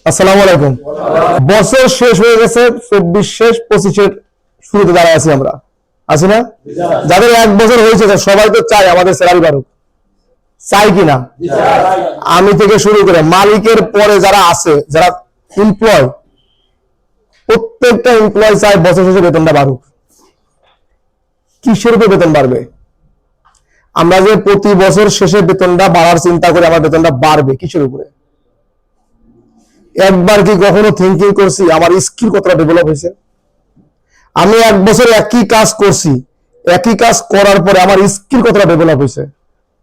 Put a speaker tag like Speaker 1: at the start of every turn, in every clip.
Speaker 1: আসসালামু আলাইকুম। বছর শেষ হয়ে গেছে, 24 শেষ 25-এর শুরুতে দাঁড়ায় আছি আমরা, আছি না? যাদের 1 বছর হয়েছে সবাই তো চাই আমাদের স্যালারি বাড়ুক, চাই কিনা? আমি থেকে শুরু করে মালিকের পরে যারা আছে, যারা এমপ্লয়, প্রত্যেকটা এমপ্লয় চাই বছর শেষে বেতনটা বাড়ুক। কিসের উপর বেতন বাড়বে? আমরা যে প্রতি বছর শেষে বেতনটা বাড়ার চিন্তা করি, আমার বেতনটা বাড়বে কিসের উপরে? একবার কি কখনো থিঙ্কিং করছি আমার স্কিল কতটা ডেভেলপ হয়েছে? আমি 1 বছর একই কাজ করছি, একই কাজ করার পরে আমার স্কিল কতটা ডেভেলপ হয়েছে?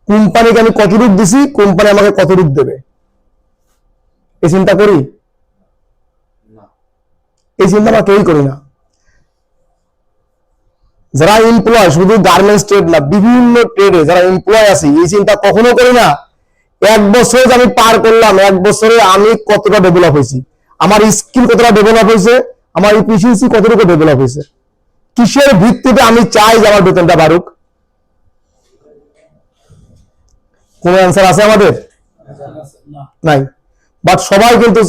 Speaker 1: কোম্পানিকে আমি কতটুকু দিছি, কোম্পানি আমাকে কতটুকু দেবে? এই চিন্তা করি? এই চিন্তা আমরা কেউই করি না। যারা এমপ্লয়, শুধু গার্মেন্টস ট্রেড না, বিভিন্ন ট্রেডে যারা এমপ্লয় আছে, এই চিন্তা কখনো করি না 1 বছর আমি পার করলাম, 1 বছরে আমি কতটা ডেভেলপ হয়েছি, আমার স্কিল কতটা ডেভেলপ হয়েছে, আমার এফিসিয়েন্সি কতটুকু ডেভেলপ হয়েছে। কিসের ভিত্তিতে আমি চাই যে আমার বেতনটা বাড়ুক? কোন অ্যান্সার আছে আমাদের? নাই। বাট সবাই কিন্তু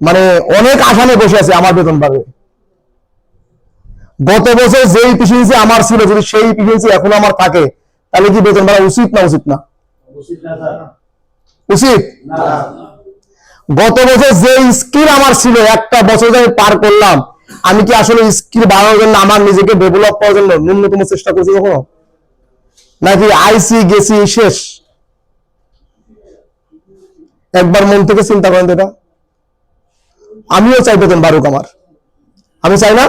Speaker 1: মানে অনেক আশা নিয়ে বসে আছে আমার বেতন বাড়বে। গত বছর যে এফিসিয়েন্সি আমার ছিল, যদি সেই এফিসিয়েন্সি এখন আমার থাকে, তাহলে কি বেতন বাড়া উচিত না উচিত না? উচিত। গত বছর যে স্কিল আমার ছিল, একটা বছর আমি পার করলাম, আমি কি আসলে স্কিল বাড়ানোর জন্য, আমার নিজেকে ডেভেলপ করার জন্য ন্যূনতম চেষ্টা করছি কখনো? নাকি আইসি গেছি শেষ? একবার মন থেকে চিন্তা করেন এটা। আমিও চাই বেতন বাড়ুক আমার, আমি চাই না?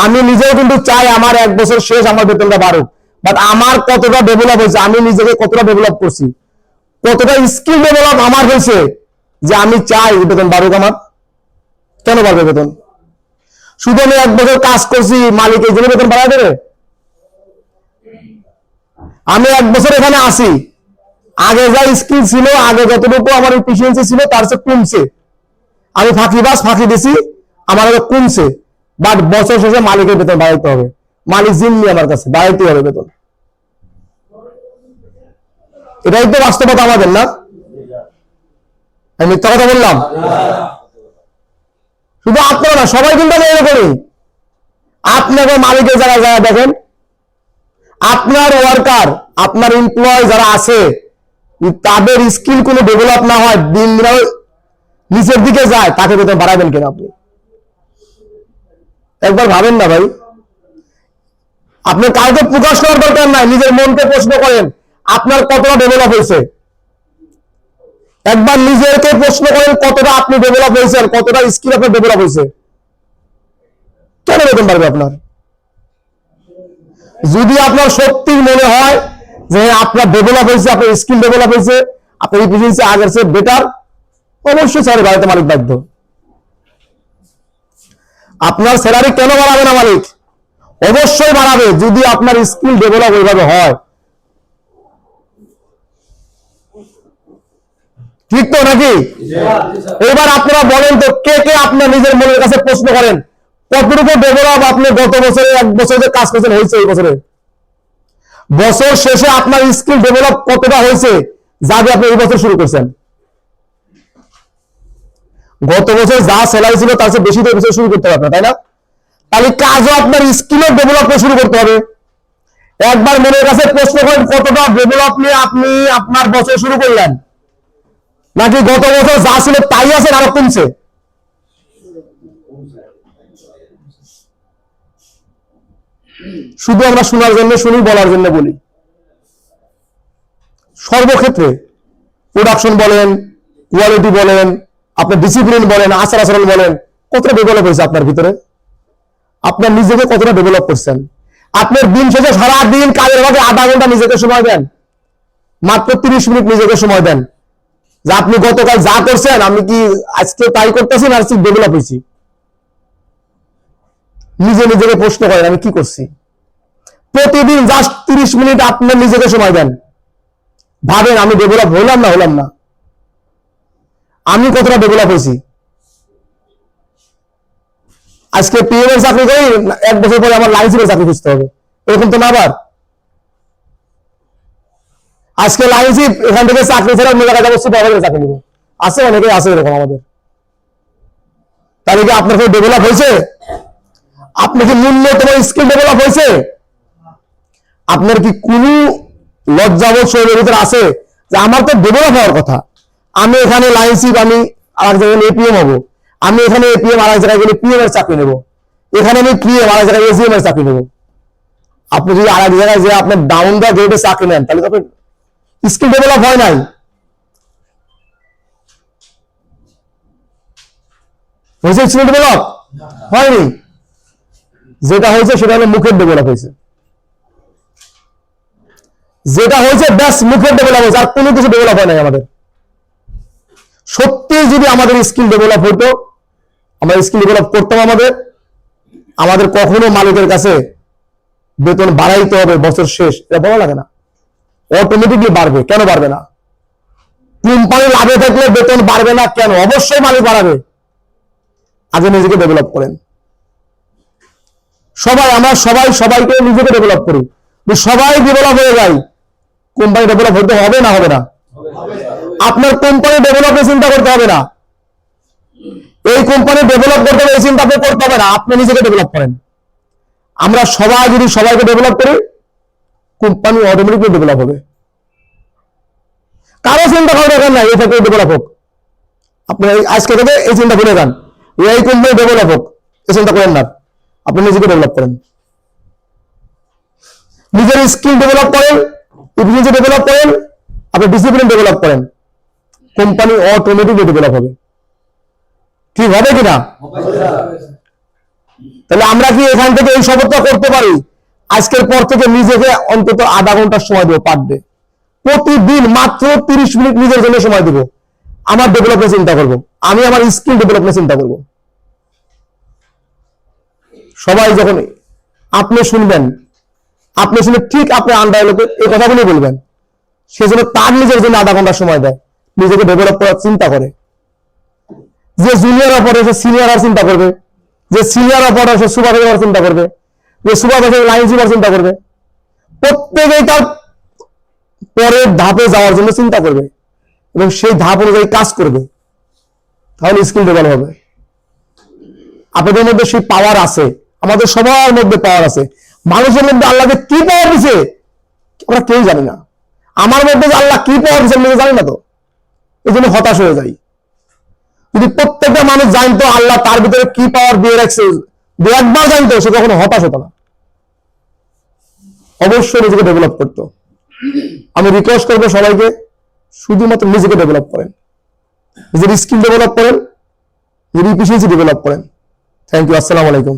Speaker 1: আমি নিজেও কিন্তু চাই আমার 1 বছর শেষ আমার বেতনটা বাড়ুক। বাট আমার কতটা ডেভেলপ হয়েছে, আমি নিজেকে কতটা ডেভেলপ করছি, কতটা স্কিল ডেভেলপ আমার হয়েছে যে আমি চাই বেতন বাড়ুক আমার। কেন বাড়বে বেতন? শুধু আমি 1 বছর কাজ করছি, মালিক এই জন্য বেতন বাড়ায় দেবে? আমি 1 বছর এখানে আসি, আগে যা স্কিল ছিল, আগে যতটুকু আমার এফিসিয়েন্সি ছিল তার চেয়ে কমছে। আমি ফাঁকি দিছি, আমার আগে কমছে। বাট বছর শেষে মালিকের বেতন বাড়াইতে হবে, মালিক জিম্মি আমার কাছে, বাড়াইতে হবে বেতন। এটাই তো বাস্তবতা আমাদের, না? আমি মিথ্যা কথা বললাম? শুধু আপনারা না, সবাই কিন্তু আমি এরকমই। আপনাকে মালিকের জায়গায় যারা দেখেন, আপনার ওয়ার্কার, আপনার এমপ্লয় যারা আছে, তাদের স্কিল কোনো ডেভেলপ না হয়, দিন দিন নিচের দিকে যায়, তাকে বেতন বাড়াবেন কেন আপনি? একবার ভাবেন না ভাই। আপনি কাউকে প্রকাশ করার দরকার নাই, নিজের মনকে প্রশ্ন করেন আপনার কতটা ডেভেলপ হয়েছে। একবার নিজেকে প্রশ্ন করেন কতটা আপনি ডেভেলপ হয়েছেন, কতটা স্কিল আপনার ডেভেলপ হয়েছে। কেন বেতন বাড়বে আপনার? যদি আপনার সত্যি মনে হয় যে আপনার ডেভেলপ হয়েছে, আপনার স্কিল ডেভেলপ হয়েছে, আপনার এফিসিয়েন্সি আগের চেয়ে বেটার, অবশ্যই স্যালারি বাড়াতে মালিক বাধ্য। আপনার স্যালারি কেন বাড়াবে না মালিক? অবশ্যই বাড়াবে যদি আপনার স্কিল ডেভেলপ ওইভাবে হয়। ঠিক তো নাকি? এবার আপনারা বলেন তো, কে কে আপনার নিজের মনের কাছে প্রশ্ন করেন কতটুকু ডেভেলপ আপনি গত বছরে 1 বছরে কাজ করছেন হয়েছে এই বছরে? বছর শেষে আপনার স্কিল ডেভেলপ কতটা হয়েছে যাবে আপনি এই বছর শুরু করছেন? গত বছর যা স্যালারি ছিল তার চেয়ে বেশি তো বছর শুরু করতে হবে, তাই না? তাহলে কাজও আপনার স্কিলের ডেভেলপমেন্ট শুরু করতে হবে। একবার মনের কাছে প্রশ্ন করেন কতটা ডেভেলপ নিয়ে আপনি আপনার বছর শুরু করলেন, নাকি গত বছর যা ছিল তাই আছে আরো কমছে? শুধু আমরা শোনার জন্য শুনি, বলার জন্য বলি। সর্বক্ষেত্রে প্রোডাকশন বলেন, কোয়ালিটি বলেন, আপনার ডিসিপ্লিন বলেন, আচার আচরণ বলেন, কতটা ডেভেলপ হয়েছে আপনার ভিতরে? আপনার নিজেকে কতটা ডেভেলপ করছেন? আপনার দিন শেষে সারাদিন কাজের ভাগে 1/2 ঘন্টা নিজেকে সময় দেন, মাত্র 30 মিনিট নিজেকে সময় দেন যে আপনি গতকাল যা করছেন আমি কি আজকে তাই করতেছি না আজকে ডেভেলপ হয়েছি? নিজেকে প্রশ্ন করেন আমি কি করছি। প্রতিদিন জাস্ট 30 মিনিট আপনার নিজেকে সময় দেন, ভাবেন আমি ডেভেলপ হলাম না, আমি কতটা ডেভেলপ হয়েছি। আজকে পিএম এর চাকরি করি, 1 বছর পরে আমার লাইসেন্সের চাকরি খুঁজতে হবে, এরকম তো না। আবার আজকে লাইনশিপ এখান থেকে চাকরি ছাড়া অন্য জায়গায় যাবো, চাকরি নিবো, আছে, অনেকে আছে এরকম আমাদের। তাহলে কি আপনার ডেভেলপ হয়েছে? আপনার কি ন্যূনতম স্কিল ডেভেলপ হয়েছে? আপনার কি কোনো লজ্জাবোধ শরীরের ভিতরে আছে যে আমার তো ডেভেলপ হওয়ার কথা, আমি এখানে লাইনশিপ, আমি আর এক জায়গায় এপিএম হবো, আমি এখানে এপিএম আর এক জায়গায় গেলে পিএম এর চাকরি নেবো, এখানে আমি পিএম আর এক জায়গায় এজিএম এর চাকরি নেবো। আপনি যদি আর এক জায়গায় যে আপনার ডাউন দা গ্রেডে চাকরি নেন, তাহলে তো আপনার স্কিল ডেভেলপ হয় নাই। হয়েছে স্কিল ডেভেলপ? হয়নি। যেটা হয়েছে সেটা হলো মুখের ডেভেলপ হয়েছে, যেটা হয়েছে ব্যাস মুখের ডেভেলপ হয়েছে, আর কোনো কিছু ডেভেলপ হয় নাই আমাদের। সত্যি যদি আমাদের স্কিল ডেভেলপ হতো, আমরা স্কিল ডেভেলপ করতাম, আমাদের কখনো মালিকের কাছে বেতন বাড়াইতে হবে বছর শেষ এটা বলা লাগে না, অটোমেটিকলি বাড়বে। কেন বাড়বে না? কোম্পানি লাভে থাকলে বেতন বাড়বে না কেন? অবশ্যই মালিক বাড়াবে। আগে নিজেকে ডেভেলপ করেন। আমরা সবাইকে নিজেকে ডেভেলপ করি। সবাই ডেভেলপ হয়ে যায়, কোম্পানি ডেভেলপ হতে হবে না? হবে না? আপনার কোম্পানি ডেভেলপের চিন্তা করতে হবে না, এই কোম্পানি ডেভেলপ করতে হবে এই চিন্তা আপনি করতে হবে না, আপনি নিজেকে ডেভেলপ করেন। আমরা সবাই যদি সবাইকে ডেভেলপ করি, কোম্পানি অটোমেটিকলি ডেভেলপ হবে। কারো চিন্তা করার দরকার নাই এই থেকে ডেভেলপ হোক। আপনি আজকে থেকে এই চিন্তা করে যান, এই কোম্পানি ডেভেলপ হোক, এই চিন্তা করেন না। আপনি নিজেকে ডেভেলপ করেন, নিজের স্কিল ডেভেলপ করেন, এফিসিয়েন্সি ডেভেলপ করেন, আপনি ডিসিপ্লিন ডেভেলপ করেন, কোম্পানি অটোমেটিকলি ডেভেলপ হবে। ঠিক হবে কিনা? তাহলে আমরা কি এখান থেকে এই শপথটা করতে পারি, আজকের পর থেকে নিজেকে অন্তত আধা ঘন্টা সময় দেবো পার ডে, প্রতিদিন মাত্র 30 মিনিট নিজের জন্য সময় দেবো, আমার ডেভেলপমেন্ট চিন্তা করবো, আমি আমার স্কিল ডেভেলপমেন্ট চিন্তা করবো। সবাই যখন আপনি শুনবেন, আপনি শুনে ঠিক আপনি আন্ডার লোকে এই কথাগুলি বলবেন, সেজন্য তার নিজের জন্য আধা ঘন্টা সময় দেয়, নিজেকে ডেভেলপ করার চিন্তা করে। যে জুনিয়র অপারেটর সে সিনিয়র হওয়ার চিন্তা করবে, যে সিনিয়র অপারেটর সে সুপারভাইজার হওয়ার চিন্তা করবে, যে সুপারভাইজার লাইন চিপার চিন্তা করবে। প্রত্যেকেই তার পরের ধাপে যাওয়ার জন্য চিন্তা করবে এবং সেই ধাপ অনুযায়ী কাজ করবে, তাহলে স্কিল ডেভেলপ হবে। আপনাদের মধ্যে সেই পাওয়ার আছে, আমাদের সবার মধ্যে পাওয়ার আছে। মানুষের মধ্যে আল্লাহকে কি পাওয়ার দিছে আমরা কেউ জানি না। আমার মধ্যে যে আল্লাহ কি পাওয়ার দিচ্ছে আমি জানি না, তো এই জন্য হতাশ হয়ে যাই। যদি প্রত্যেকটা মানুষ জানতো আল্লাহ তার ভিতরে কি পাওয়ার দিয়ে রাখছে, দু একবার জানতো, সে কখনো হতাশ হতো না, অবশ্যই নিজেকে ডেভেলপ করতো। আমি রিকোয়েস্ট করবো সবাইকে, শুধুমাত্র নিজেকে ডেভেলপ করেন, নিজের স্কিল ডেভেলপ করেন, নিজের এফিসিয়েন্সি ডেভেলপ করেন। Thank you. আসসালামু আলাইকুম।